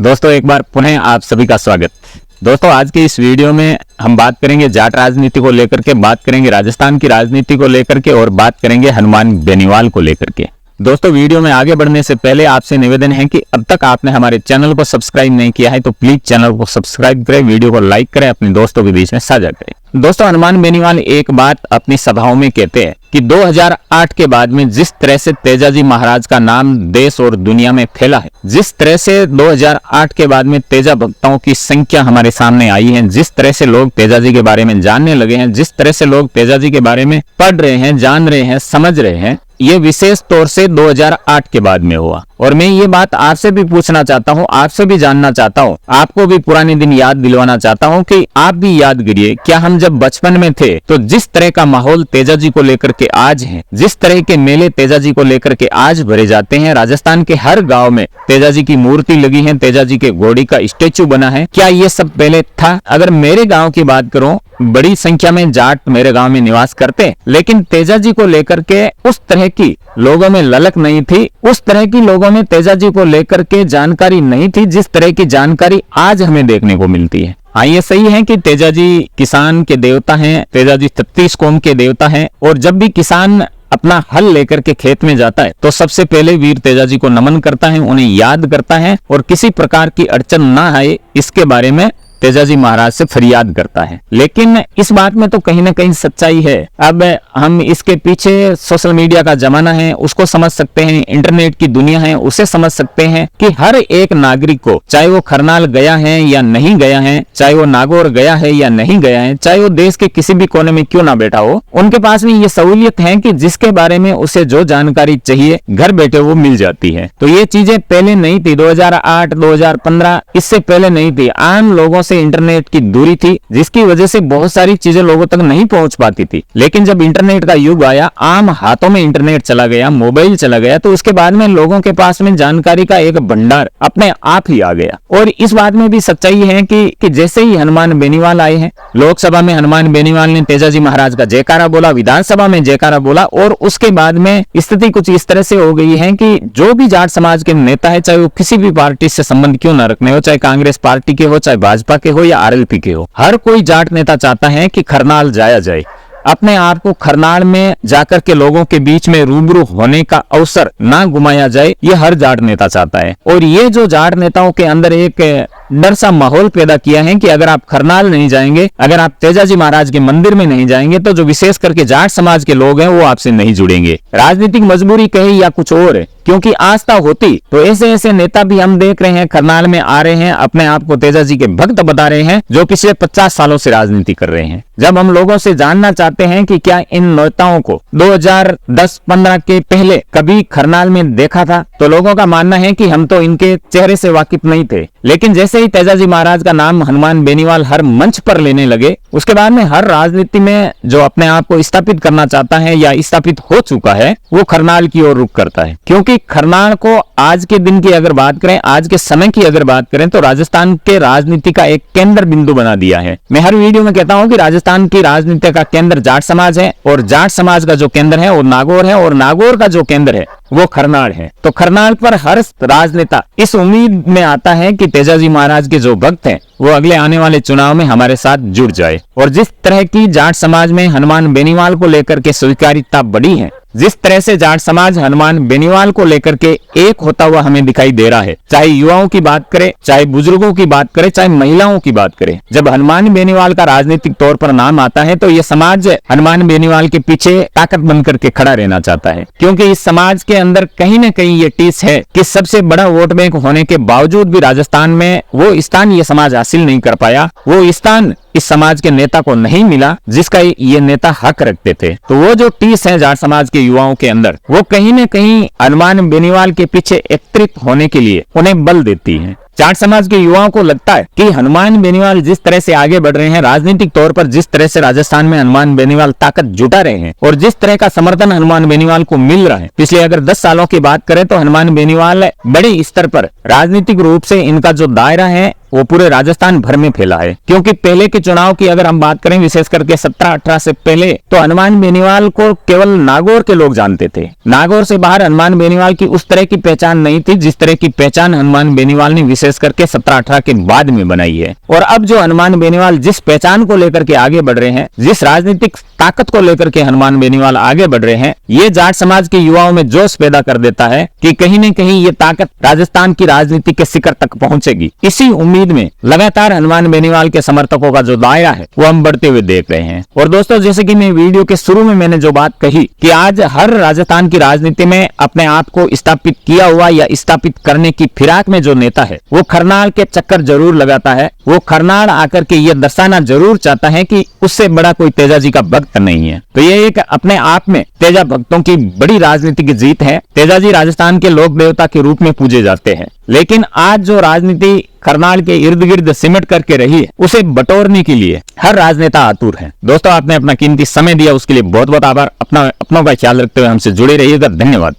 दोस्तों एक बार पुनः आप सभी का स्वागत। दोस्तों आज के इस वीडियो में हम बात करेंगे जाट राजनीति को लेकर के, बात करेंगे राजस्थान की राजनीति को लेकर के और बात करेंगे हनुमान बेनीवाल को लेकर के। दोस्तों वीडियो में आगे बढ़ने से पहले आपसे निवेदन है कि अब तक आपने हमारे चैनल को सब्सक्राइब नहीं किया है तो प्लीज चैनल को सब्सक्राइब करें, वीडियो को लाइक करें, अपने दोस्तों के बीच में साझा करें। दोस्तों हनुमान बेनीवाल एक बात अपनी सभाओं में कहते हैं कि 2008 के बाद में जिस तरह से तेजाजी महाराज का नाम देश और दुनिया में फैला है, जिस तरह से 2008 के बाद में तेजा भक्तों की संख्या हमारे सामने आई है, जिस तरह से लोग तेजाजी के बारे में जानने लगे हैं, जिस तरह से लोग तेजाजी के बारे में पढ़ रहे हैं, जान रहे हैं, समझ रहे हैं, ये विशेष तौर से 2008 के बाद में हुआ। और मैं ये बात आपसे भी पूछना चाहता हूँ, आपसे भी जानना चाहता हूँ, आपको भी पुराने दिन याद दिलवाना चाहता हूँ कि आप भी याद करिए, क्या हम जब बचपन में थे तो जिस तरह का माहौल तेजाजी को लेकर के आज है, जिस तरह के मेले तेजाजी को लेकर के आज भरे जाते हैं, राजस्थान के हर गांव में तेजाजी की मूर्ति लगी है, तेजाजी के घोड़ी का स्टेचू बना है, क्या ये सब पहले था? अगर मेरे गाँव की बात करूं, बड़ी संख्या में जाट मेरे गांव में निवास करते, लेकिन तेजाजी को लेकर के उस तरह की लोगों में ललक नहीं थी, उस तरह की लोगों में तेजाजी को लेकर के जानकारी नहीं थी जिस तरह की जानकारी आज हमें देखने को मिलती है। हाँ ये सही है कि तेजाजी किसान के देवता हैं, तेजाजी 33 कौम के देवता हैं, और जब भी किसान अपना हल लेकर के खेत में जाता है तो सबसे पहले वीर तेजाजी को नमन करता है, उन्हें याद करता है और किसी प्रकार की अड़चन ना आए इसके बारे में तेजाजी महाराज से फरियाद करता है। लेकिन इस बात में तो कहीं ना कहीं सच्चाई है। अब हम इसके पीछे सोशल मीडिया का जमाना है, उसको समझ सकते हैं, इंटरनेट की दुनिया है, उसे समझ सकते हैं कि हर एक नागरिक को, चाहे वो खरनाल गया है या नहीं गया है, चाहे वो नागौर गया है या नहीं गया है, चाहे वो देश के किसी भी कोने में क्यों ना बैठा हो, उनके पास में ये सहूलियत है कि जिसके बारे में उसे जो जानकारी चाहिए घर बैठे वो मिल जाती है। तो ये चीजें पहले नहीं थी, 2008, 2015 इससे पहले नहीं थी। आम लोगों से इंटरनेट की दूरी थी जिसकी वजह से बहुत सारी चीजें लोगों तक नहीं पहुंच पाती थी। लेकिन जब इंटरनेट का युग आया, आम हाथों में इंटरनेट चला गया, मोबाइल चला गया, तो उसके बाद में लोगों के पास में जानकारी का एक भंडार अपने आप ही आ गया। और इस बात में भी सच्चाई है कि जैसे ही हनुमान बेनीवाल आए हैं, लोकसभा में हनुमान बेनीवाल ने तेजाजी महाराज का जयकारा बोला, विधानसभा में जयकारा बोला, और उसके बाद में स्थिति कुछ इस तरह से हो गई है कि जो भी जाट समाज के नेता है, चाहे वो किसी भी पार्टी से संबंध क्यों न रखने हो, चाहे कांग्रेस पार्टी के हो, चाहे भाजपा के हो या आरएलपी के हो, हर कोई जाट नेता चाहता है कि खरनाल जाया जाए, अपने आप को खरनाल में जाकर के लोगों के बीच में रूबरू होने का अवसर ना गुमाया जाए, ये हर जाट नेता चाहता है। और ये जो जाट नेताओं के अंदर एक डर सा माहौल पैदा किया है कि अगर आप खरनाल नहीं जाएंगे, अगर आप तेजाजी महाराज के मंदिर में नहीं जाएंगे तो जो विशेष करके जाट समाज के लोग हैं वो आपसे नहीं जुड़ेंगे। राजनीतिक मजबूरी कहे या कुछ और है, क्योंकि आस्था होती तो ऐसे ऐसे नेता भी हम देख रहे हैं खरनाल में आ रहे हैं, अपने आप को तेजाजी के भक्त बता रहे हैं, जो पिछले 50 सालों से राजनीति कर रहे हैं। जब हम लोगों से जानना चाहते हैं कि क्या इन नेताओं को 2010-15 के पहले कभी खरनाल में देखा था, तो लोगों का मानना है कि हम तो इनके चेहरे से वाकिफ नहीं थे। लेकिन जैसे ही तेजाजी महाराज का नाम हनुमान बेनीवाल हर मंच पर लेने लगे, उसके बाद में हर राजनीति में जो अपने आप को स्थापित करना चाहता है या स्थापित हो चुका है, वो खरनाल की ओर रुख करता है। क्योंकि खरनाल को आज के दिन की अगर बात करें, आज के समय की अगर बात करें, तो राजस्थान के राजनीति का एक केंद्र बिंदु बना दिया है। मैं हर वीडियो में कहता हूं कि राजस्थान की राजनीति का केंद्र जाट समाज है, और जाट समाज का जो केंद्र है वो नागौर है, और नागौर का जो केंद्र है वो खरनाल है। तो खरनाल पर हर राजनेता इस उम्मीद में आता है कि तेजाजी महाराज के जो भक्त हैं वो अगले आने वाले चुनाव में हमारे साथ जुड़ जाए। और जिस तरह की जाट समाज में हनुमान बेनीवाल को लेकर के स्वीकार्यता बढ़ी है, जिस तरह से जाट समाज हनुमान बेनीवाल को लेकर के एक होता हुआ हमें दिखाई दे रहा है, चाहे युवाओं की बात करें, चाहे बुजुर्गों की बात करें, चाहे महिलाओं की बात करें, जब हनुमान बेनीवाल का राजनीतिक तौर पर नाम आता है तो ये समाज हनुमान बेनीवाल के पीछे ताकत बनकर के खड़ा रहना चाहता है। क्योंकि इस समाज के अंदर कहीं न कहीं ये टीस है कि सबसे बड़ा वोट बैंक होने के बावजूद भी राजस्थान में वो स्थान ये समाज हासिल नहीं कर पाया, वो स्थान इस समाज के नेता को नहीं मिला जिसका ये नेता हक रखते थे। तो वो जो टीस है जाट समाज के युवाओं के अंदर, वो कहीं न कहीं हनुमान बेनीवाल के पीछे एकत्रित होने के लिए उन्हें बल देती है। जाट समाज के युवाओं को लगता है कि हनुमान बेनीवाल जिस तरह से आगे बढ़ रहे हैं राजनीतिक तौर पर, जिस तरह से राजस्थान में हनुमान बेनीवाल ताकत जुटा रहे हैं और जिस तरह का समर्थन हनुमान बेनीवाल को मिल रहा है, पिछले अगर 10 सालों की बात करें तो हनुमान बेनीवाल बड़े स्तर पर राजनीतिक रूप से इनका जो दायरा है वो पूरे राजस्थान भर में फैला है। क्योंकि पहले के चुनाव की अगर हम बात करें, विशेष करके 17-18 से पहले, तो हनुमान बेनीवाल को केवल नागौर के लोग जानते थे। नागौर से बाहर हनुमान बेनीवाल की उस तरह की पहचान नहीं थी जिस तरह की पहचान हनुमान बेनीवाल ने विशेष करके 17-18 के बाद में बनाई है। और अब जो हनुमान बेनीवाल जिस पहचान को लेकर के आगे बढ़ रहे हैं, जिस राजनीतिक ताकत को लेकर के हनुमान बेनीवाल आगे बढ़ रहे हैं, ये जाट समाज के युवाओं में जोश पैदा कर देता है कि कहीं न कहीं ये ताकत राजस्थान की राजनीति के शिखर तक पहुंचेगी। इसी उम्मीद में लगातार हनुमान बेनीवाल के समर्थकों का जो दायरा है वो हम बढ़ते हुए देख रहे हैं। और दोस्तों, जैसे कि मैं वीडियो के शुरू में मैंने जो बात कही कि आज हर राजस्थान की राजनीति में अपने आप को स्थापित किया हुआ या स्थापित करने की फिराक में जो नेता है, वो खरनाल के चक्कर जरूर लगाता है। वो खरनाल आकर के ये दर्शाना जरूर चाहता है कि उससे बड़ा कोई तेजाजी का भक्त नहीं है। तो ये एक अपने आप में तेजा भक्तों की बड़ी राजनीतिक जीत है। तेजाजी राजस्थान के लोक देवता के रूप में पूजे जाते हैं, लेकिन आज जो राजनीति करनाल के इर्द गिर्द सिमट करके रही है, उसे बटोरने के लिए हर राजनेता आतुर है। दोस्तों, आपने अपना कीमती समय दिया, उसके लिए बहुत बहुत आभार। अपनों का ख्याल रखते हुए हमसे जुड़े रहिएगा। धन्यवाद।